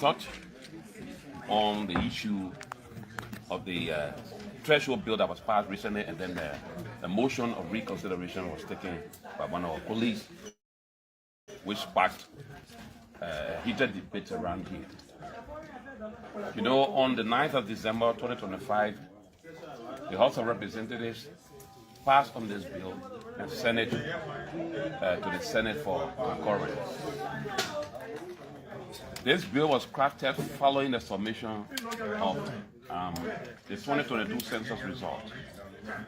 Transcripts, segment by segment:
Such on the issue of the threshold bill that was passed recently, and then the motion of reconsideration was taken by one of our colleagues, which sparked heated debate around here. You know, on the 9th of December 2025, the House of Representatives passed on this bill and sent it to the Senate for concurrence. This bill was crafted following the submission of the 2022 census result,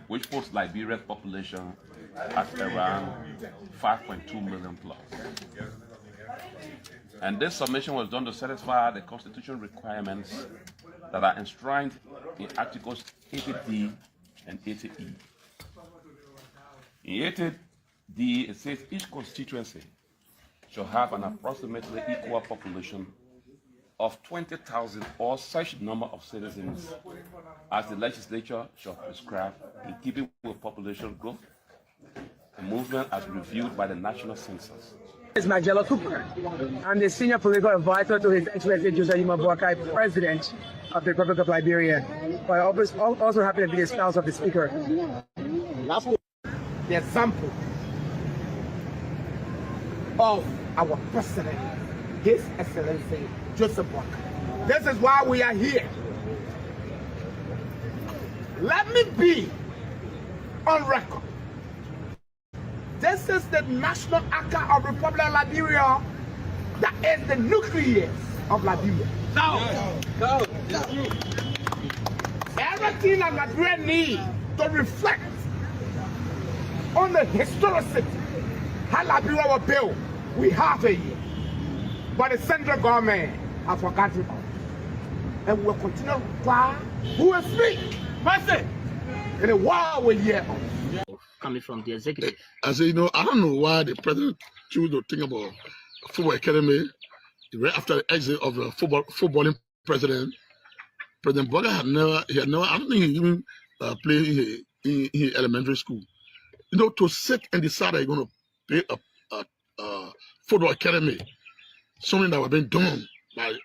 which puts Liberia's population at around 5.2 million plus. And this submission was done to satisfy the constitutional requirements that are enshrined in Articles 80D and 80E. In 80D, it says each constituency shall have an approximately equal population of 20,000 or such number of citizens as the legislature shall prescribe in keeping with population growth, a movement as reviewed by the National Census. It's Magella Cooper. I'm the senior political advisor to His Excellency Joseph Boakai, President of the Republic of Liberia. But I also happen to be the spouse of the Speaker. The example of our President, His Excellency Joseph Boakai. This is why we are here. Let me be on record. This is the national actor of the Republic of Liberia that is the nucleus of Liberia. No. Everything that Liberia needs to reflect on the historicity how Liberia was built, we have it here. But the central government has forgotten about it. and we'll continue while we will speak. Mercy. In a while we're here. Coming from the executive. I say, I don't know why the president chose to think about football academy right after the exit of the footballing president. President Boga had never, I don't think he even played in elementary school. To sit and decide that you're going to play a football academy, something that was being done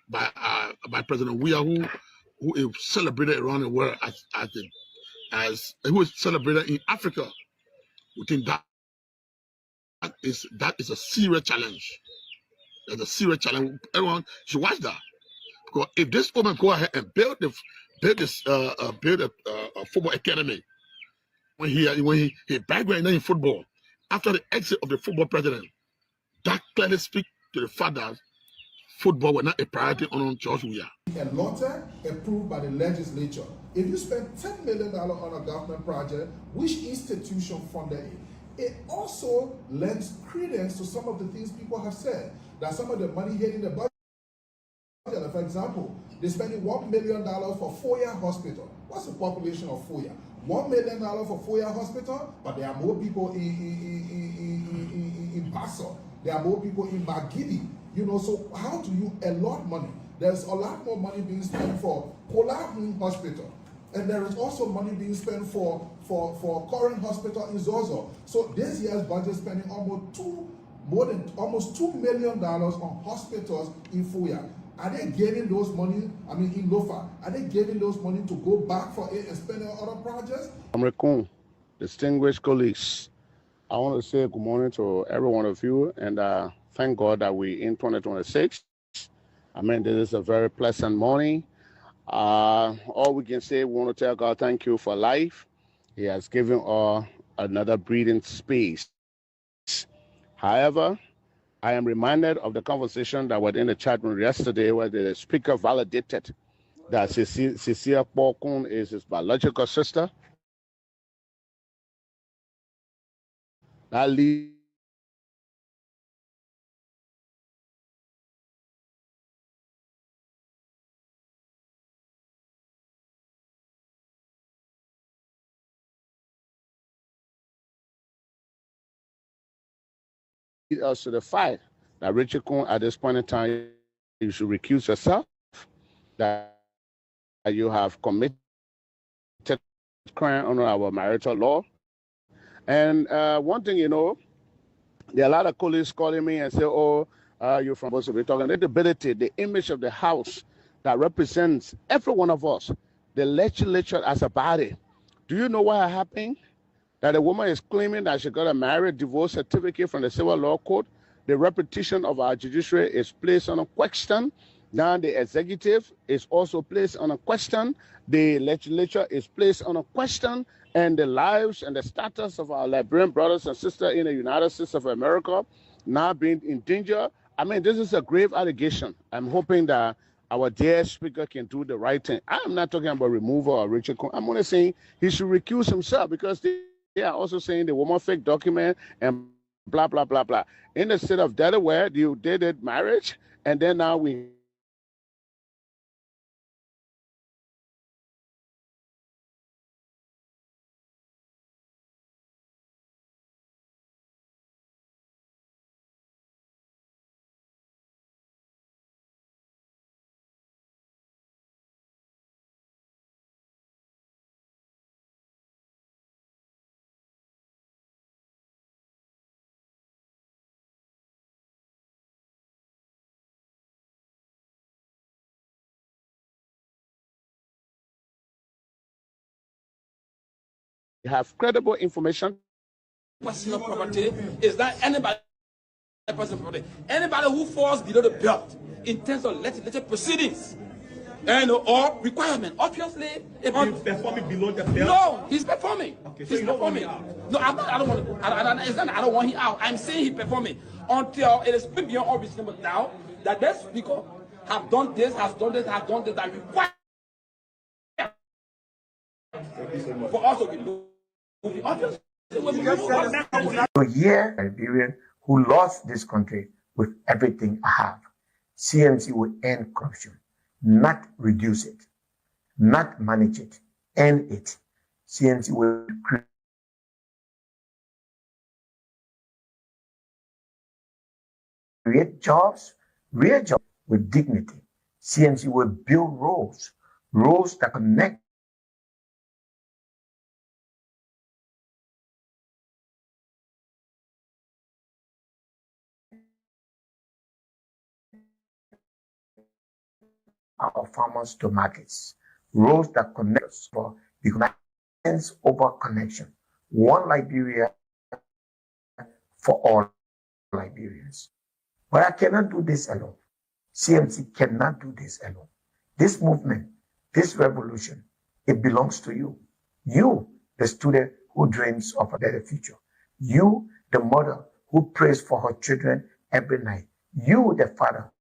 by President Weah, who is celebrated around the world as who is celebrated in Africa. We think that is a serious challenge. That's a serious challenge. Everyone should watch that, because if this woman go ahead and build a football academy, when he background in football after the exit of the football president, that clearly speaks to the fact that football was not a priority on George Weah. A lottery approved by the legislature. If you spend $10 million on a government project, which institution funded it? It also lends credence to some of the things people have said, that some of the money hitting the budget. For example, they're spending $1 million for Foya Hospital. What's the population of Foya? $1 million for Foya Hospital, but there are more people in Basso. There are more people in Magidi. So how do you allot money? There's a lot more money being spent for Kolahun Hospital. And there is also money being spent for Current Hospital in Zozo. So this year's budget spending almost $2 million on hospitals in Foya. Are they giving those money, in Lofa, are they giving those money to go back for it and spend on other projects? American, distinguished colleagues, I want to say good morning to every one of you, and thank God that we're in 2026. This is a very pleasant morning. All we can say, we want to tell God thank you for life. He has given us another breathing space. However, I am reminded of the conversation that was in the chat room yesterday, where the speaker validated that Cecilia Bokun is his biological sister. That leads us to the fact that Richard Kun, at this point in time, you should recuse yourself, that you have committed crime under our marital law. And one thing, there are a lot of colleagues calling me and say, you're from supposed to be talking. The ability, the image of the house that represents every one of us, the legislature as a body. Do you know what happened? That a woman is claiming that she got a marriage divorce certificate from the Civil Law Court. The reputation of our judiciary is placed on a question. Now the executive is also placed on a question. The legislature is placed on a question. And the lives and the status of our Liberian brothers and sisters in the United States of America now being in danger. This is a grave allegation. I'm hoping that our dear speaker can do the right thing. I'm not talking about removal of Richard Kun. I'm only saying he should recuse himself, because they are also saying the woman fake document and blah, blah, blah, blah. In the state of Delaware, you did it marriage, and then now we have credible information. Personal property is that anybody personal property. Anybody who falls below the belt in terms of legislative proceedings or requirement. Obviously, if he's performing below the belt. No, he's performing. Okay, so he's performing. No, I don't want to. I don't want him out. I'm saying he's performing until it is beyond all reasonable doubt that this speaker have done this, has done this, that require for us to be obvious. So here, Liberian who lost this country with everything I have. CMC will end corruption. not reduce it, not manage it, end it. CNC will create jobs, real jobs with dignity. CNC will build roads that connect our farmers to markets, roads that connect us for the connections over connection. One Liberia for all Liberians. But I cannot do this alone. CMC cannot do this alone. This movement, this revolution, it belongs to you. You, the student who dreams of a better future. You, the mother who prays for her children every night. You, the father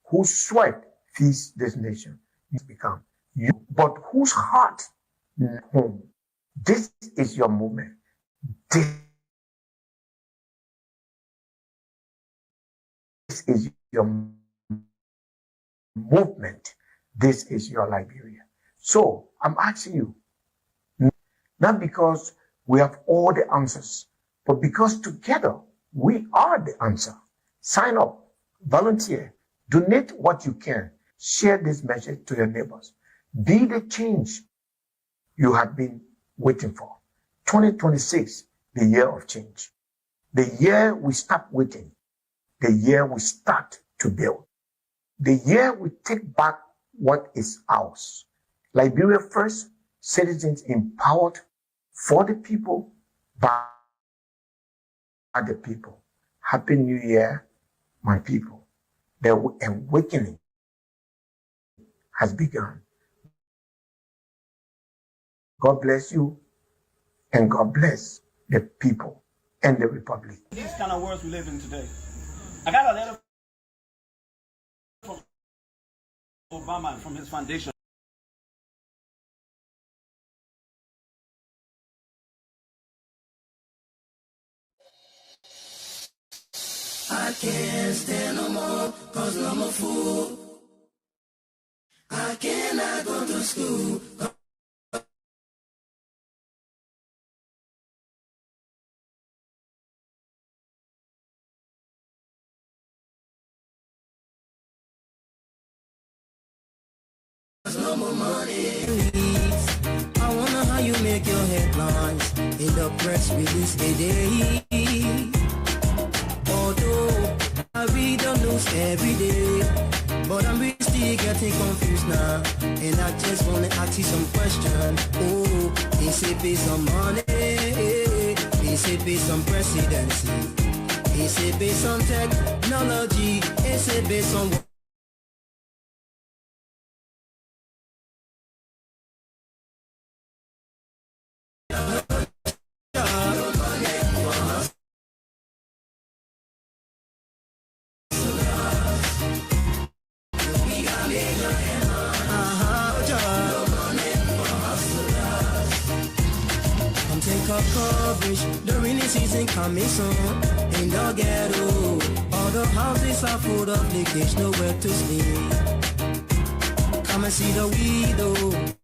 whose sweat feeds this nation. You become you, but whose heart home. This is your movement. This is your movement. This is your Liberia. So I'm asking you, not because we have all the answers, but because together we are the answer. Sign up, volunteer, donate what you can, share this message to your neighbors. Be the change you have been waiting for. 2026, the year of change. The year we stop waiting. The year we start to build. The year we take back what is ours. Liberia first, citizens empowered for the people, by the people. Happy New Year, my people. The awakening has begun. God bless you, and God bless the people and the republic. These kind of words we live in today. I got a letter from Obama from his foundation. I can't stand no more, cause I'm a fool. I cannot go to school. No more money. I wonder how you make your headlines in the press release today. Although I read the news every day, but I'm really still getting confused now. And I just wanna ask you some questions. Oh, is it based on money? Is it based on presidency? Is it based on technology? Is it based on what? Coverage, the rainy season coming soon. In the ghetto, all the houses are full of leakage, nowhere to sleep. Come and see the widow.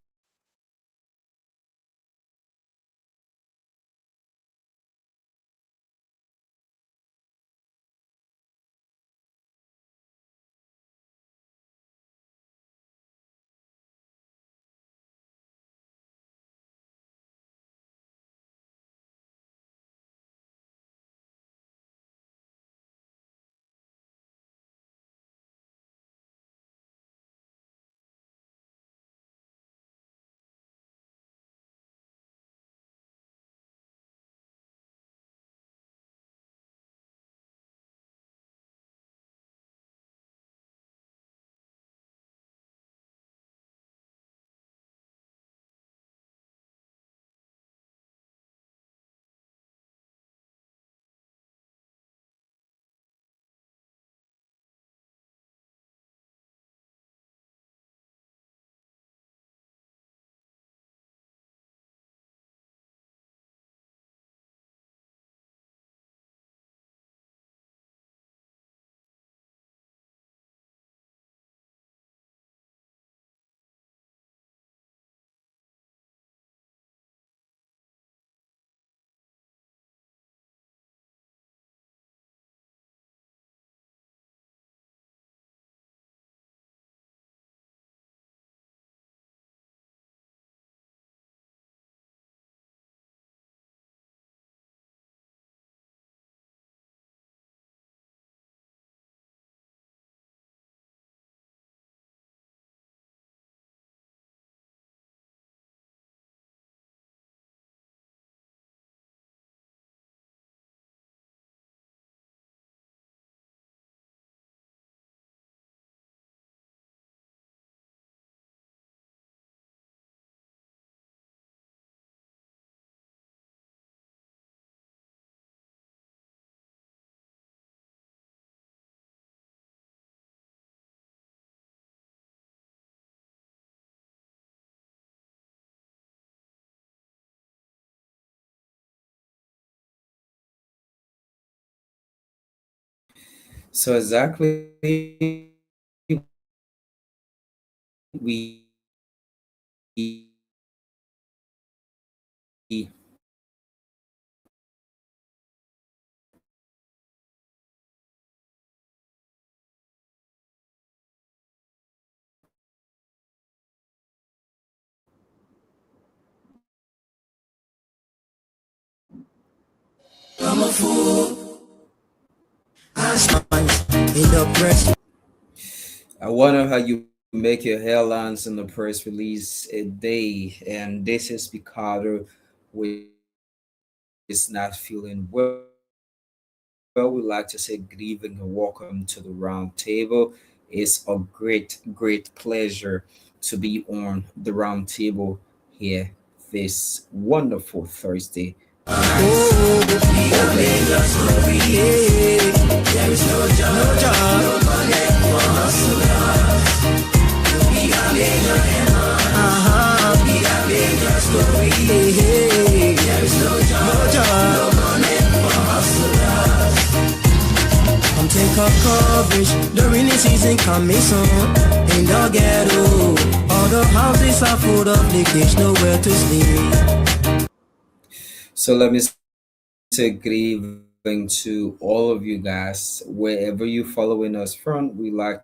So exactly, we I'm a fool. I smile in the press. I wonder how you make your headlines in the press release a day, and this is because we is not feeling well. We'd like to say good evening and welcome to the round table. It's a great pleasure to be on the round table here this wonderful Thursday night. Oh, we are Lagos, there is no job, no money for hustlers. We are Lagos, we are Lagos, there is no job, no money for hustlers. Come take up coverage, the rainy season coming soon. In the ghetto, all the houses are full of leakage, nowhere to sleep. So let me say good evening to all of you guys, wherever you're following us from. We like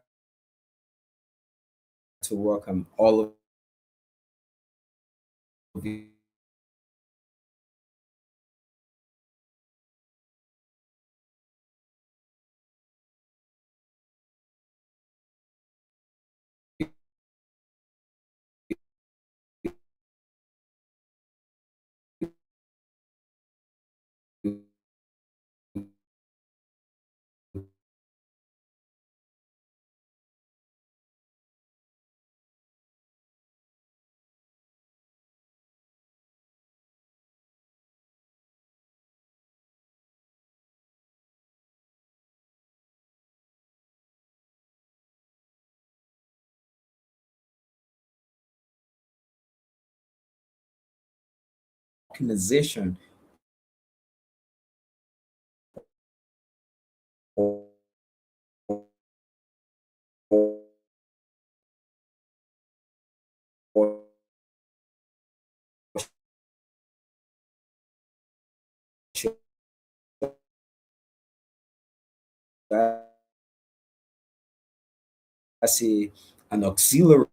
to welcome all of you organization or should I say an auxiliary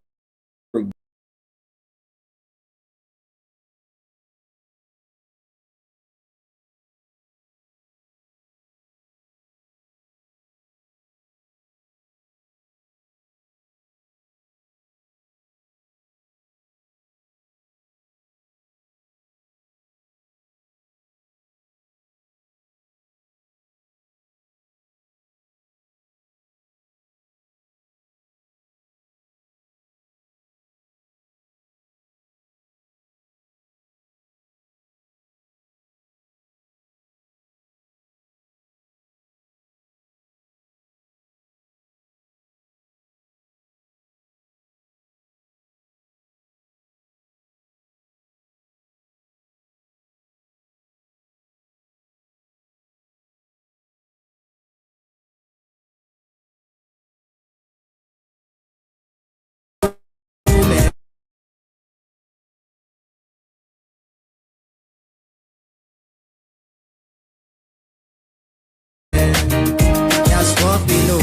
That's what we know.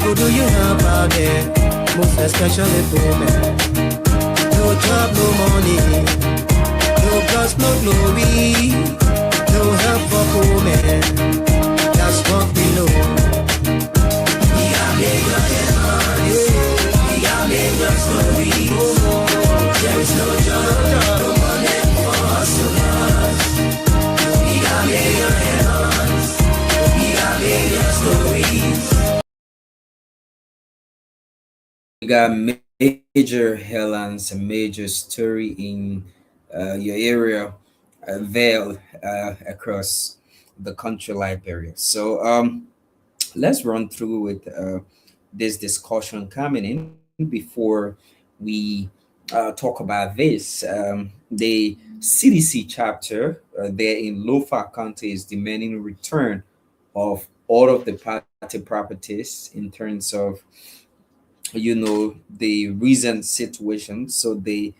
Who do you help out there? Most especially poor men. No job, no money. No gas, no glory. No help for poor men. That's what we know. We are Lagos, we are Lagos story. There is no job, no money for hustlers. We are Lagos, we are Lagos stories. we got major headlines, a major story in your area, there across the country, Liberia. So let's run through with this discussion coming in before we talk about this. The CDC chapter there in Lofa County is demanding return of all of the party properties in terms of the recent situation. So the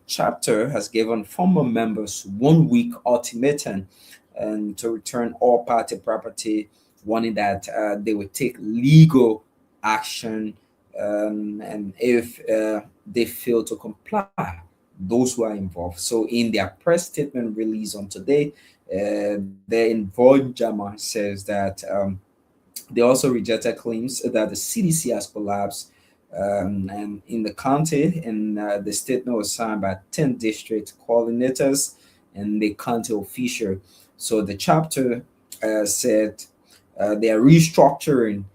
chapter has given former members 1 week ultimatum and to return all party property, warning that they would take legal action, and if they fail to comply, those who are involved. So in their press statement released on today, the involved Jama says that they also rejected claims that the CDC has collapsed, and in the county, and the statement was signed by 10 district coordinators and the county official. So the chapter said they are restructuring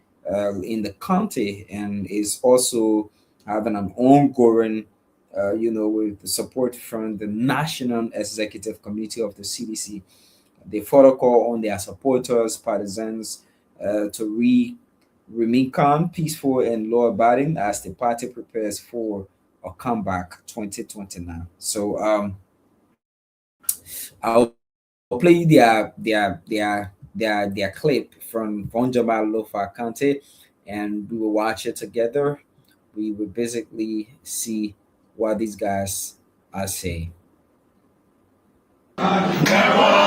in the county and is also having an ongoing, with the support from the National Executive Committee of the CDC. They further call on their supporters, partisans, to remain calm, peaceful, and law-abiding as the party prepares for a comeback 2029. So I'll play their clip from Vonjama Lofa County, and we will watch it together. We will basically see what these guys are saying. Congress!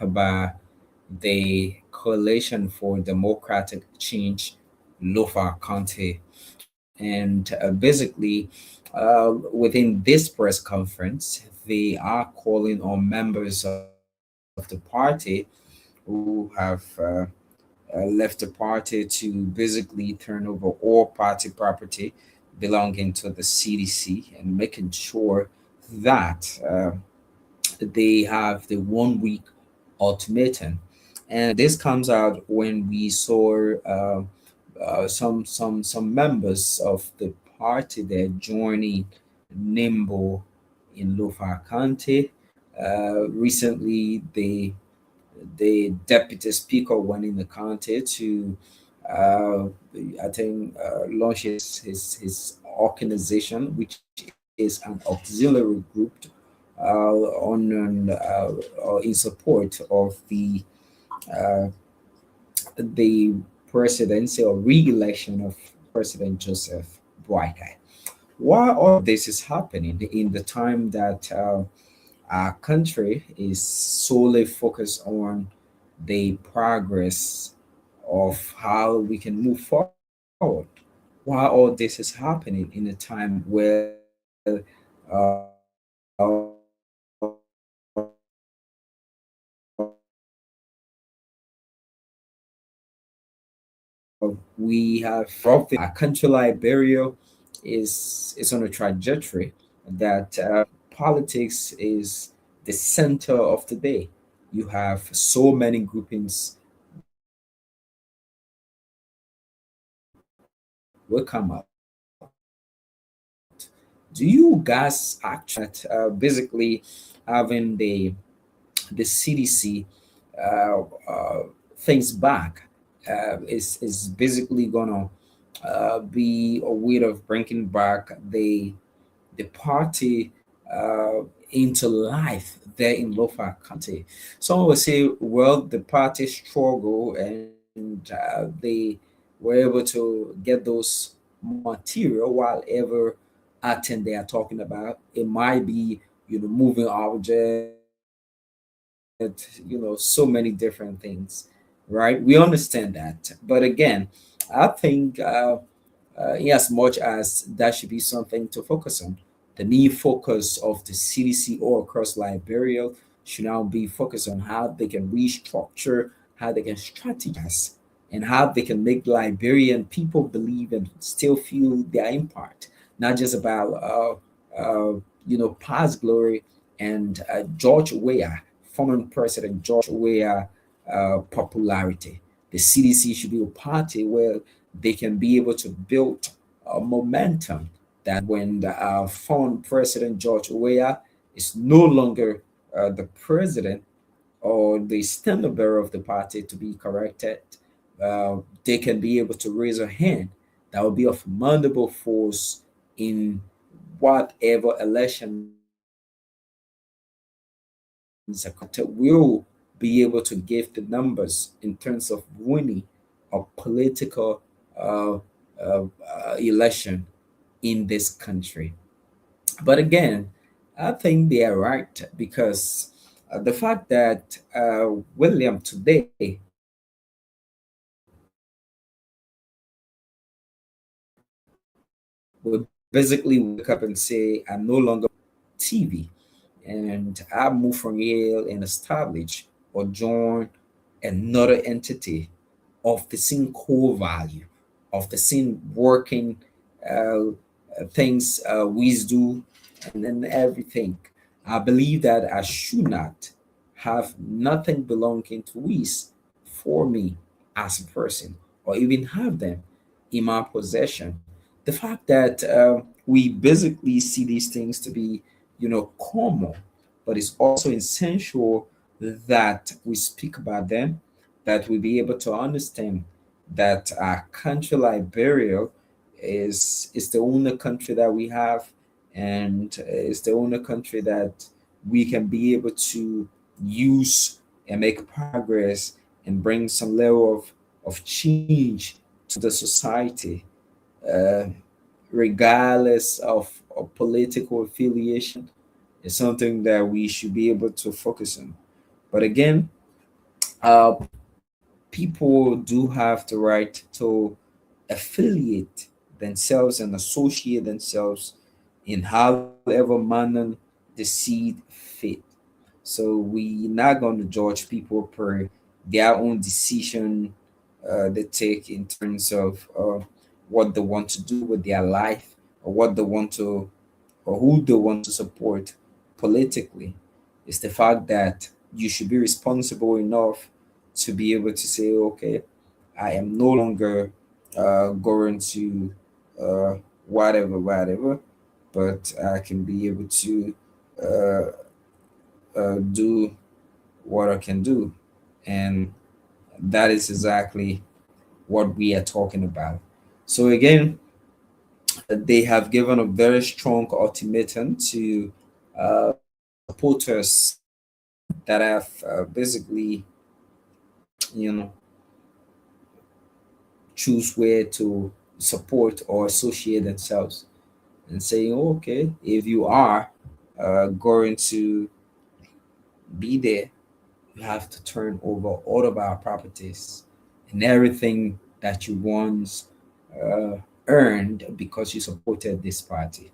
by the Coalition for Democratic Change, Lofa County. And basically, within this press conference, they are calling on members of the party who have left the party to basically turn over all party property belonging to the CDC and making sure that they have the 1 week ultimatum. And this comes out when we saw some members of the party there joining Nimbo in Lofa County. Recently, the deputy speaker went in the county to, uh, I think, launch his organization, which is an auxiliary group in support of uh, the presidency or re-election of President Joseph Boakai. Why all of this is happening in the time that our country is solely focused on the progress of how we can move forward? Why all this is happening in a time where we have our country Liberia is on a trajectory that politics is the center of the day. You have so many groupings will come out. Do you guys actually basically having the CDC things back is basically gonna be a way of bringing back the party into life there in Lofa County. Some will say, well, the party struggle and they were able to get those material while ever acting they are talking about. It might be, moving object, so many different things, right? We understand that. But again, I think in as much as that should be something to focus on, the main focus of the CDC all across Liberia should now be focused on how they can restructure, how they can strategize, and how they can make Liberian people believe and still feel their impact, not just about past glory and George Weah, former President George Weah popularity. The CDC should be a party where they can be able to build a momentum that when the former President George Weah is no longer the president or the standard bearer of the party to be corrected, they can be able to raise a hand that will be a formidable force in whatever elections will be able to give the numbers in terms of winning a political uh, election in this country. But again, I think they are right because the fact that William today will basically wake up and say, I'm no longer TV and I move from Yale and establish or join another entity of the same core value, of the same working things we do, and then everything. I believe that I should not have nothing belonging to Wiz for me as a person, or even have them in my possession. The fact that we basically see these things to be, common, but it's also essential that we speak about them, that we be able to understand that our country Liberia is the only country that we have, and it's the only country that we can be able to use and make progress and bring some level of change to the society, uh, regardless of political affiliation. Is something that we should be able to focus on. But again, uh, people do have the right to affiliate themselves and associate themselves in however manner the seed fit. So we not going to judge people per their own decision they take in terms of what they want to do with their life, or what they want to, or who they want to support politically. It's the fact that you should be responsible enough to be able to say, okay, I am no longer going to uh, whatever, but I can be able to uh, do what I can do. And that is exactly what we are talking about. So, again, they have given a very strong ultimatum to supporters that have basically, you know, choose where to support or associate themselves, and saying, okay, if you are going to be there, you have to turn over all of our properties and everything that you once uh, earned because you supported this party.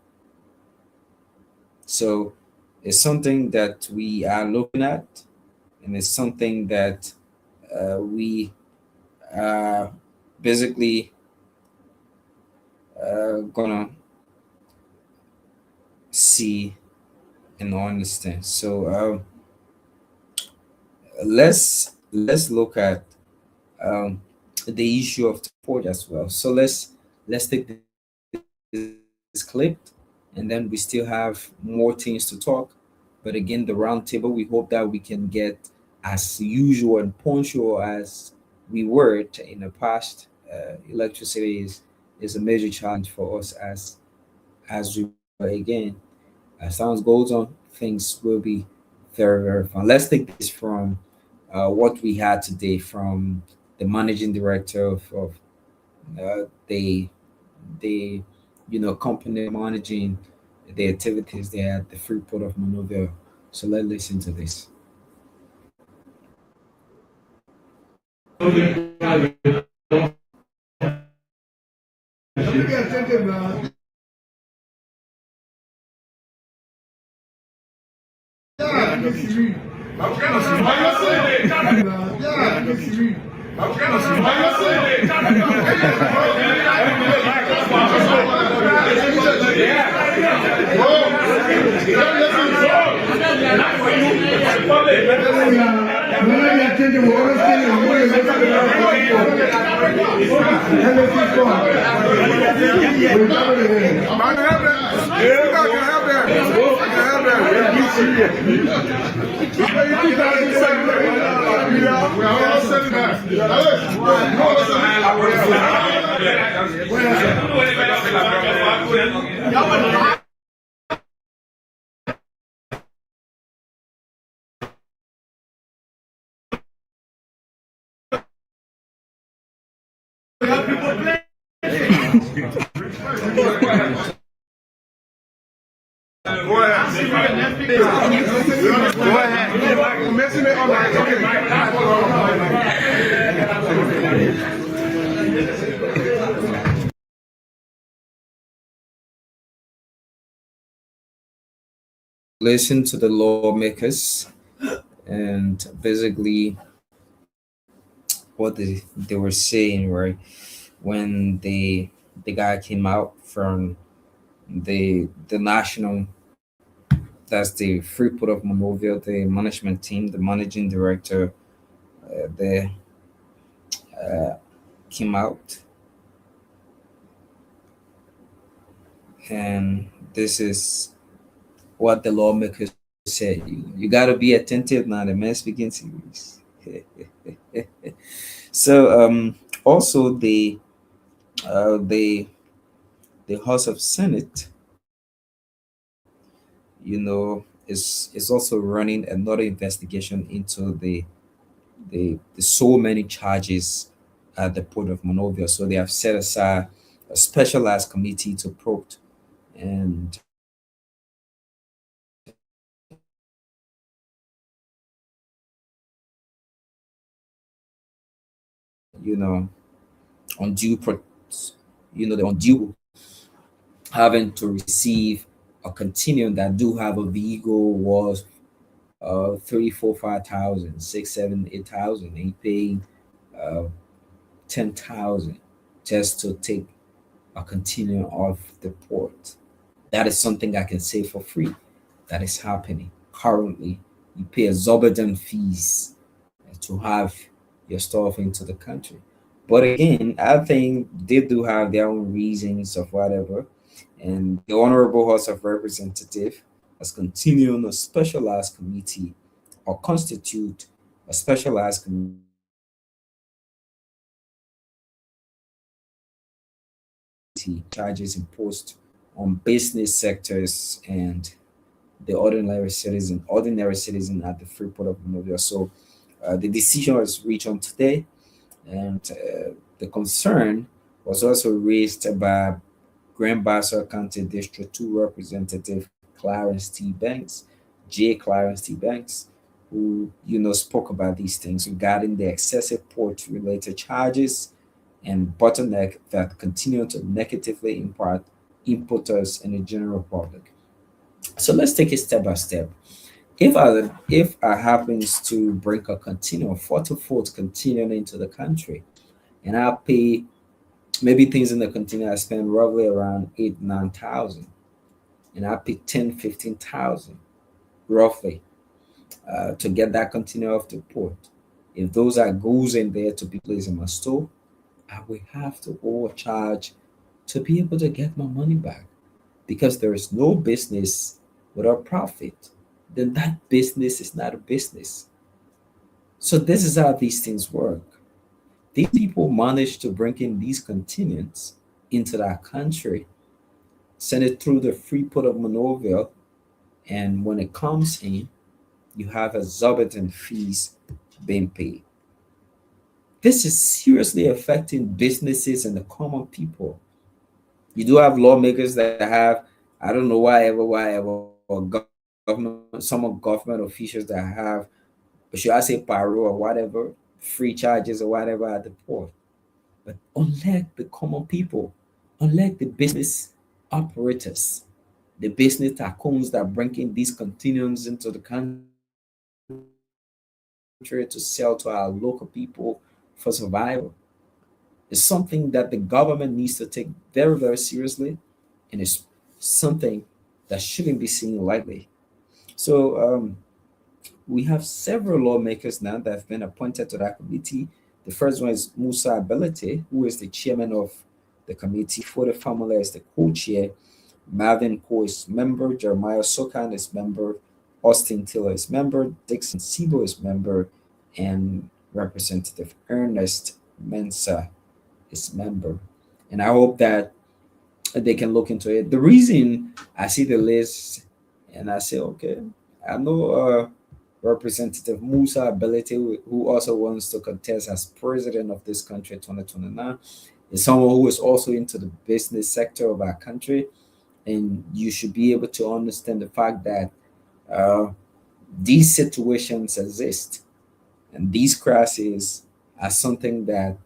So it's something that we are looking at, and it's something that we are basically gonna see and understand. So let's look at um, the issue of support as well. So let's take this clip, and then we still have more things to talk. But again, the roundtable, we hope that we can get as usual and punctual as we were in the past. Electricity is a major challenge for us as we but again. As time goes on, things will be very fun. Let's take this from what we had today from the managing director of the company managing the activities there at the Freeport of Monrovia. So let's listen to this. Listen to the lawmakers and basically what they were saying, right? When the guy came out from the national, that's the Freeport of Monrovia, the management team, the managing director, they came out, and this is what the lawmakers said. You got to be attentive now. The man speaking series. So also the House of Senate, is also running another investigation into the so many charges at the Port of Monrovia. So they have set aside a specialized committee to probe, and you know, undue, the undue having to receive a continuum that do have a vehicle was 3, 4, 5 thousand, 6, 7, 8 thousand, and paying 10,000 just to take a continuum off the port. That is something I can say for free. That is happening currently. You pay exorbitant fees to have your stuff into the country. But again, I think they do have their own reasons of whatever. And the Honorable House of Representative has continued on a specialized committee or constitute a specialized committee charges imposed on business sectors and the ordinary citizen at the Freeport of Monrovia. So the decision was reached on today, and the concern was also raised by Grand Bassa County District 2 Representative Clarence T. Banks, J. Clarence T. Banks, who spoke about these things regarding the excessive port-related charges and bottleneck that continue to negatively impact importers and the general public. So let's take it step by step. If I happens to bring a container, 40 foot container into the country, and I pay maybe things in the container I spend roughly around 8, 9 thousand, and I pay 10, 15 thousand roughly to get that container off the port. If those are goods in there to be placed in my store, I will have to overcharge to be able to get my money back, because there is no business without profit. Then that business is not a business. So this is how these things work. These people manage to bring in these containers into that country, send it through the Freeport of Monrovia, and when it comes in, you have exorbitant fees being paid. This is seriously affecting businesses and the common people. You do have lawmakers that have, I don't know why ever, or government, some of government officials that have, or should I say paro or whatever, free charges or whatever at the port. But unlike the common people, unlike the business operators, the business tycoons that bring in these containers into the country to sell to our local people for survival, is something that the government needs to take very, very seriously, and it's something that shouldn't be seen lightly. So we have several lawmakers now that have been appointed to that committee. The first one is Musa Ability, who is the chairman of the committee. For the family is the co-chair. Marvin Ko is member. Jeremiah Sokan is member. Austin Taylor is member. Dixon Sibo is member. And Representative Ernest Mensa is member. And I hope that they can look into it. The reason I see the list and I say, okay, I know Representative Musa Ability, who also wants to contest as president of this country in 2029, is someone who is also into the business sector of our country. And you should be able to understand the fact that these situations exist, and these crises are something that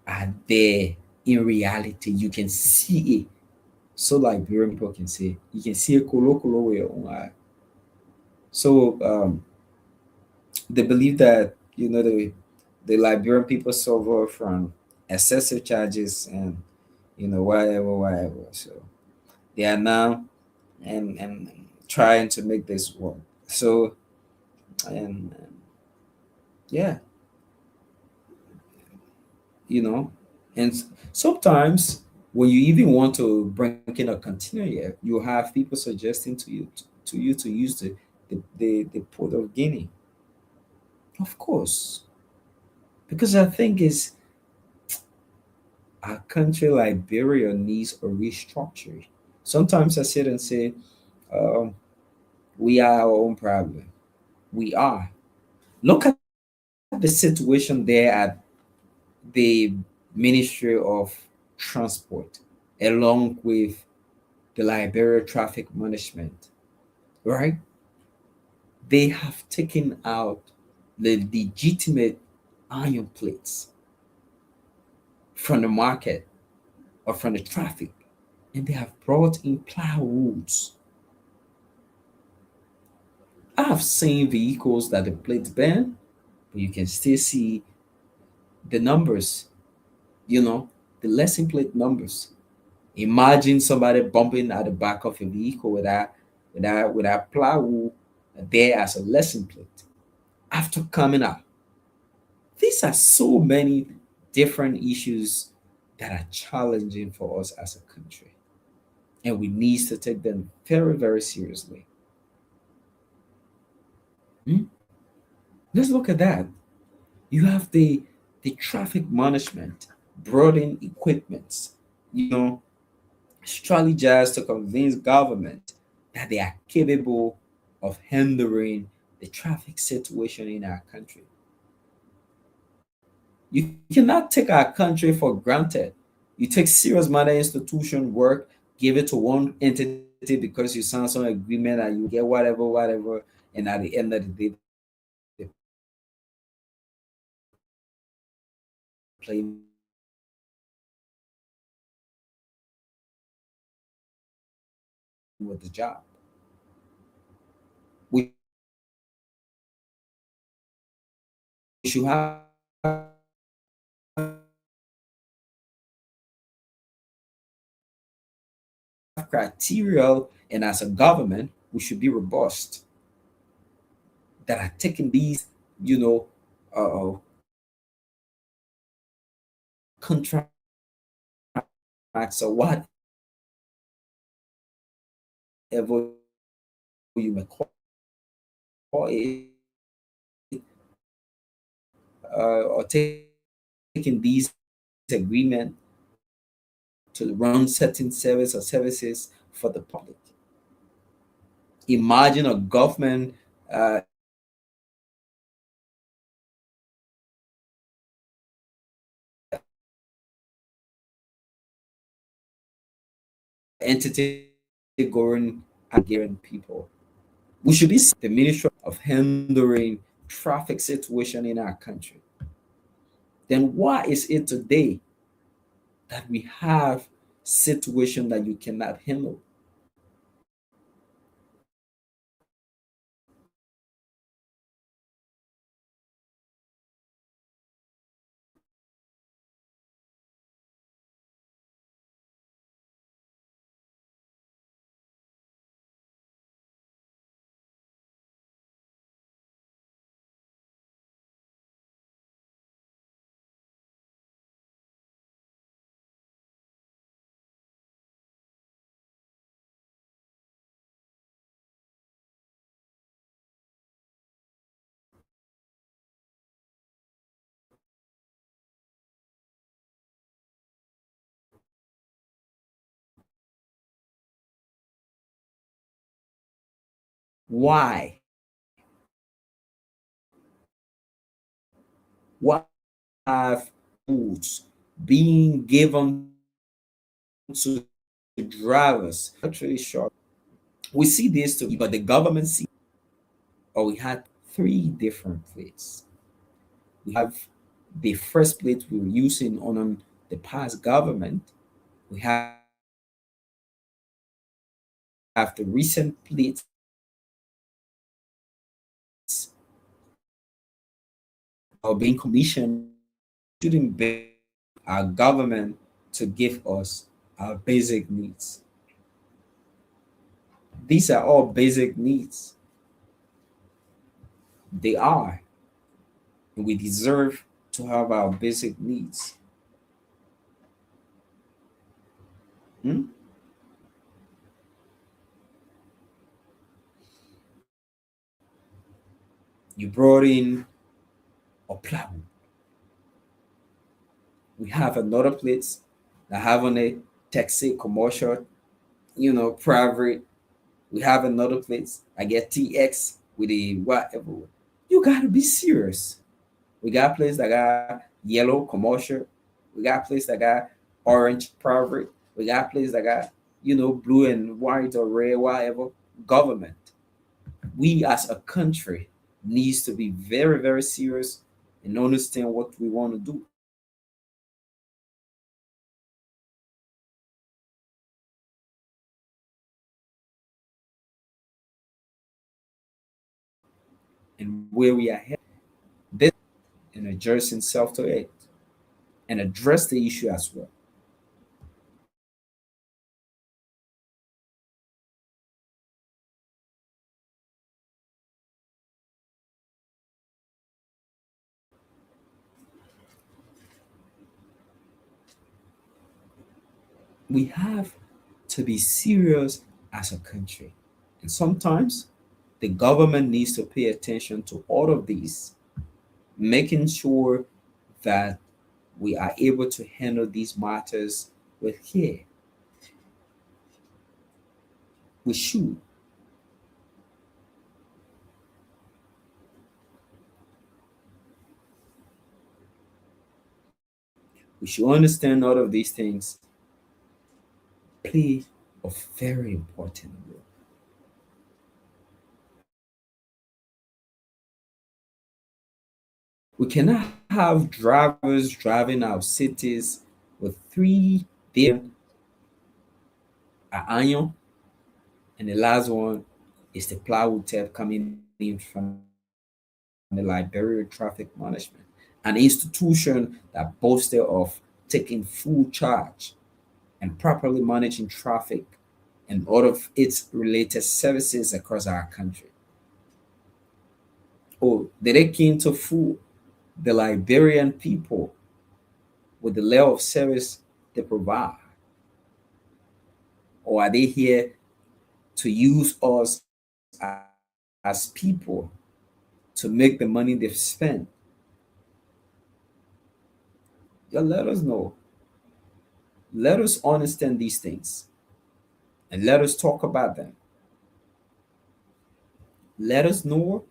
are there in reality. You can see it. So like Liberian people can say, you can see a kolo with your own eye. So they believe that the Liberian people suffer from excessive charges and whatever. So they are now and trying to make this work. So and yeah, you know, and sometimes when you even want to bring in a container here, you have people suggesting to you to use the port of Guinea. Of course, because I think is a country like Liberia needs a restructure. Sometimes I sit and say, um, we are our own problem. We are. Look at the situation there at the Ministry of Transport, along with the Liberia Traffic Management, right? They have taken out the legitimate iron plates. from the market or from the traffic, and they have brought in plywoods. I've seen vehicles that the plates bend, but you can still see the numbers, you know, the license plate numbers. Imagine somebody bumping at the back of a vehicle with that plywood there as a license plate after coming out. These are so many different issues that are challenging for us as a country, and we need to take them very, very seriously. Hmm? Let's look at that. You have the traffic management, brought in equipments, you know, strategize to convince government that they are capable of handling the traffic situation in our country. You cannot take our country for granted. You take serious money institution work, give it to one entity because you sign some agreement and you get whatever, whatever, and at the end of the day, they play with the job. We should have criteria, and as a government, we should be robust that are taking these, you know, contracts or whatever you may call it, or taking these agreement to run certain service or services for the public. Imagine a government entity going against people. We should be the Ministry of handling traffic situation in our country. Then why is it today that we have situation that you cannot handle? Why? Why have rules being given to drivers? Actually, sure. We see this too, but the government see, or we had three different plates. We have the first plate we were using on the past government. We have the recent plates are being commissioned. Shouldn't be our government to give us our basic needs. These are all basic needs. They are. And we deserve to have our basic needs. Hmm? You brought in a plan. We have another place that have on a taxi commercial, you know, private. We have another place. I get TX with a whatever. You gotta be serious. We got place that got yellow commercial. We got place that got orange private. We got place that got, you know, blue and white or red, whatever. Government. We as a country needs to be very, very serious and understand what we want to do. and where we are headed. This and adjust itself to it and address the issue as well. We have to be serious as a country. And sometimes the government needs to pay attention to all of these, making sure that we are able to handle these matters with care. We should. We should understand all of these things play a very important role. We cannot have drivers driving our cities with 3 billion iron, and the last one is the plywood tape coming in from the Liberia Traffic Management, an institution that boasted of taking full charge and properly managing traffic and all of its related services across our country. Oh, did they keen to fool the Liberian people with the level of service they provide? Or are they here to use us as people to make the money they've spent? Yeah, let us know. Let us understand these things and let us talk about them. Let us know,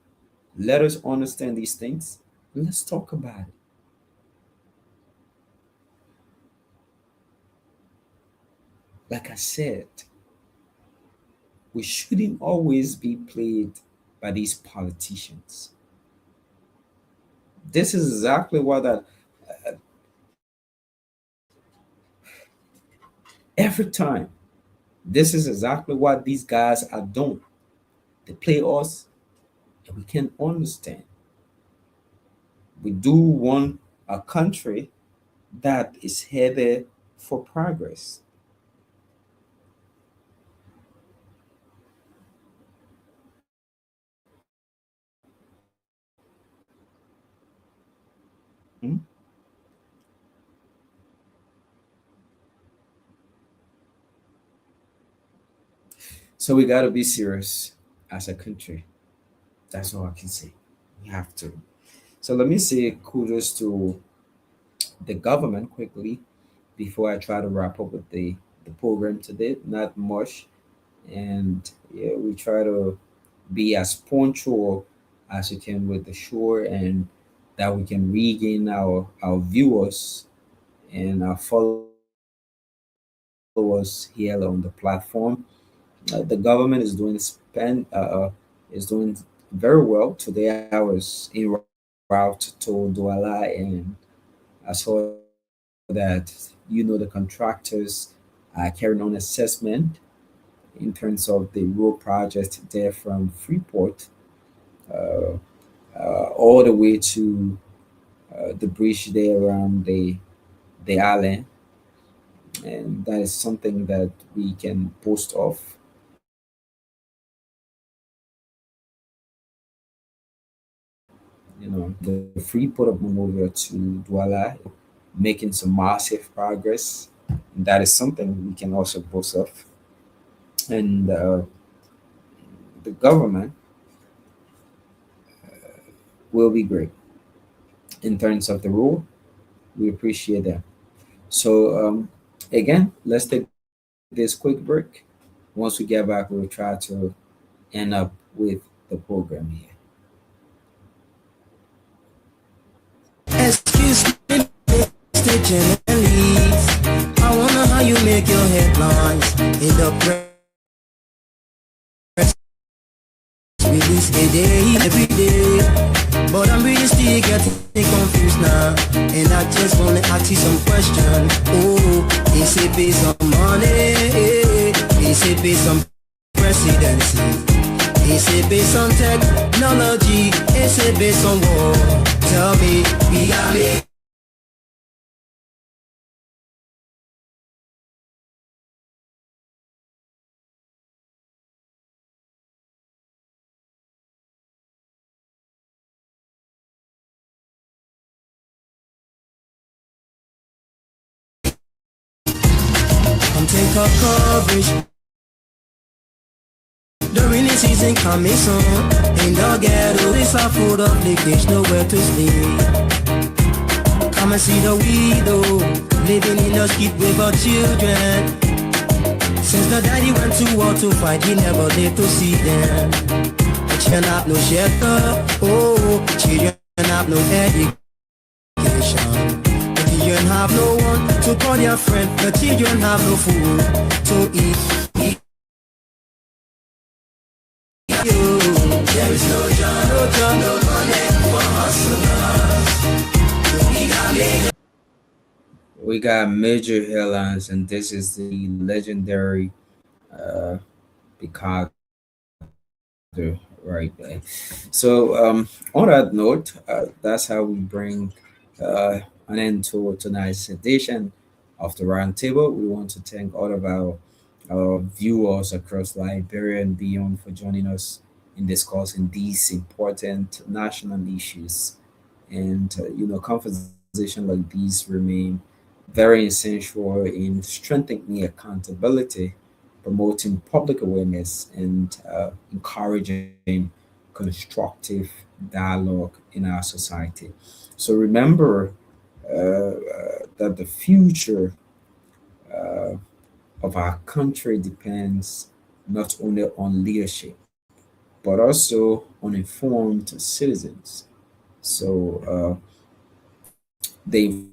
let us understand these things. Let's talk about it. Like I said, we shouldn't always be played by these politicians. This is exactly what every time, this is exactly what these guys are doing. They play us and we can't understand. We do want a country that is headed for progress. Hmm? So we got to be serious as a country. That's all I can say. We have to. So let me say kudos to the government quickly before I try to wrap up with the program today. Not much. And yeah, we try to be as punctual as we can with the show, and that we can regain our viewers and our followers here on the platform. The government is is doing very well. Today I was en route to Douala, and I saw that the contractors are carrying on assessment in terms of the road project there from Freeport uh, all the way to the bridge there around the island, and that is something that we can post off. The Freeport of Monrovia to Douala, making some massive progress. That is something we can also boast of. And the government will be great in terms of the rule. We appreciate that. So again, let's take this quick break. Once we get back, we'll try to end up with the program here. Excuse me, Mr. Journalist. I wonder how you make your headlines in the press release a day, every day. But I'm really still getting confused now, and I just wanna ask you some questions. Oh, they say based on money, they say based on presidency, Is it based on technology? Is it based on war? Tell me, we got me. Come take up coverage. The rainy season coming soon. In the ghetto, it's a food of leakage, nowhere to sleep. Come and see the widow living in the street with her children. Since the daddy went to war to fight, he never lived to see them. The children have no shelter, oh, children have no education. The children have no one to call their friend. The children have no food to eat. There is no job, no money for hustlers. We got major headlines, and this is the legendary Picasso right there. So on that note, that's how we bring an end to tonight's edition of the Roundtable. We want to thank all of our viewers across Liberia and beyond for joining us in discussing these important national issues. And conversation like these remain very essential in strengthening accountability, promoting public awareness, and encouraging constructive dialogue in our society. So remember that the future of our country depends not only on leadership, but also on informed citizens. So the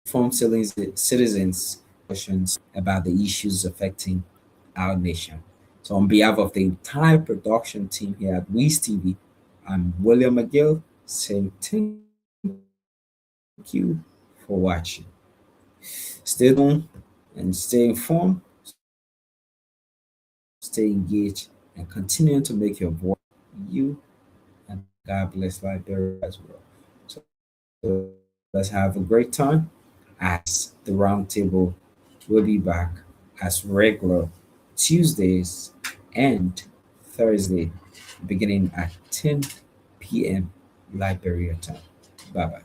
informed citizens questions about the issues affecting our nation. So on behalf of the entire production team here at Wizz TV, I'm William McGill saying thank you for watching. Stay tuned and stay informed, stay engaged, and continue to make your voice you, and God bless Liberia as well. So let's have a great time as the Roundtable will be back as regular Tuesdays and Thursday beginning at 10 p.m. Liberia time. Bye-bye.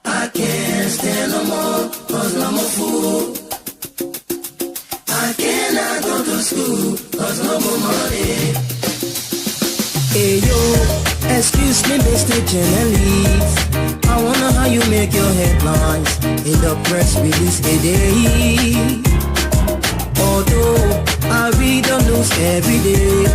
I can't stand no more, cause I'm a fool. I cannot go to school, cause no more money. Hey yo, excuse me Mr. Journalist, I wonder how you make your headlines in the press release a day. Although I read the news every day,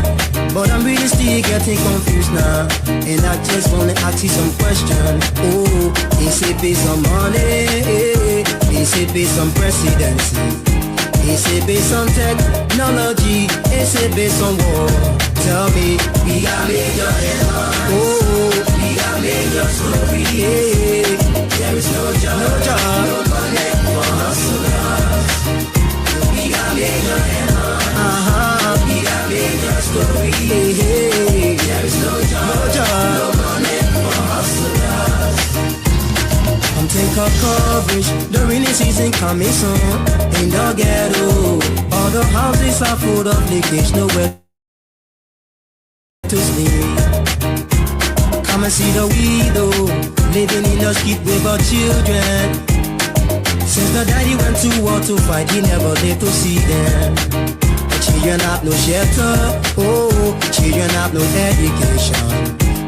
but I'm really still getting confused now. And I just wanna ask you some questions. Oh, is it based on money? Is it based on presidency? Is it based on technology? Is it based on war? Tell me, we got major headlines. Oh, we got major stories. Yeah. There is no job, no money for hustlers. We got major headlines. We got major stories. Yeah. There is no job, no money for hustlers. Come take up coverage. The rainy season coming soon. In the ghetto, all the houses are full of leakage, nowhere to sleep. Come and see the widow living in the street with her children. Since the daddy went to war to fight, he never lived to see them. The children have no shelter, oh, children have no education.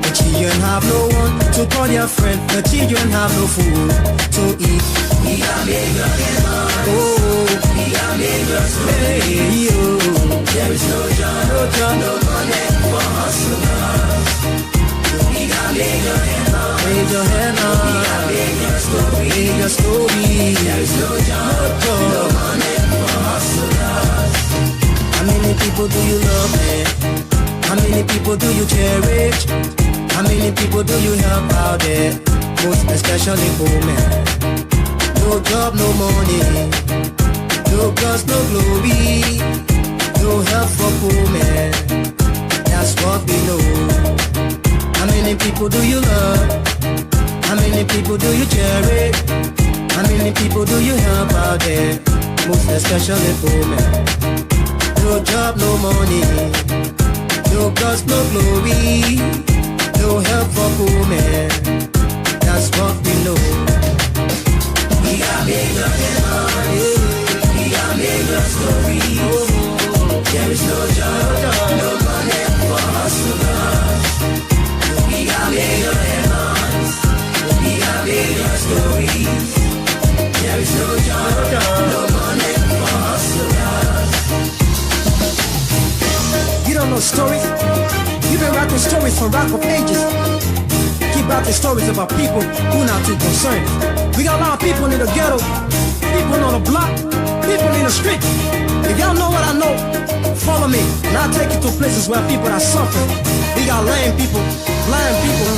The children have no one to call their friend. The children have no food to eat. We got major headlines. Oh, we got major stories. Hey, yo. There is no job, no money for hustlers. We got major headlines. Major headlines. We got major stories. Major stories. There is no job, no money for hustlers. How many people do you love, man? How many people do you cherish? How many people do you help out there? most especially women. No job, no money, no cause, no glory, no help for poor men. That's what we know. How many people do you love? How many people do you cherish? How many people do you help out there? Most especially poor men. No job, no money, no cause, no glory, no help for poor men. That's what we know. We are bigger than money. We are bigger stories. There is no job, no money for hustlers. We are bigger than money. We are bigger stories. There is no job, no money for hustlers. You don't know stories? You've been writing stories from rock of ages. Keep writing stories about people who not too concerned. We got a lot of people in the ghetto, people on the block, people in the street. If y'all know what I know, follow me, and I'll take you to places where people are suffering. We got lame people, blind people,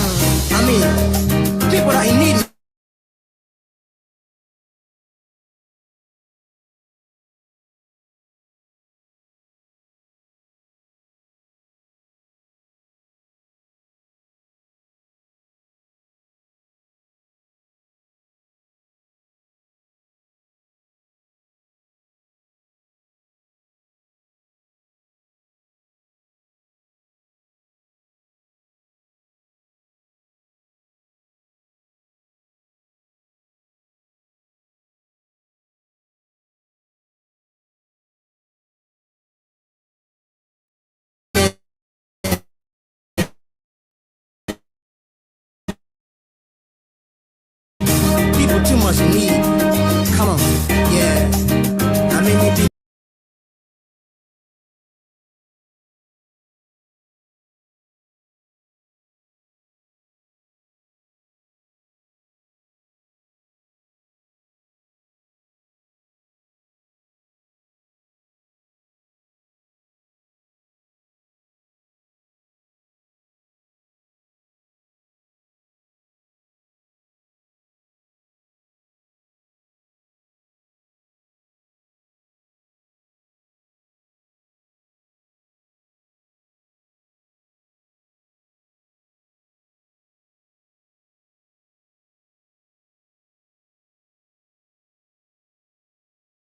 people that in need. People too much in need.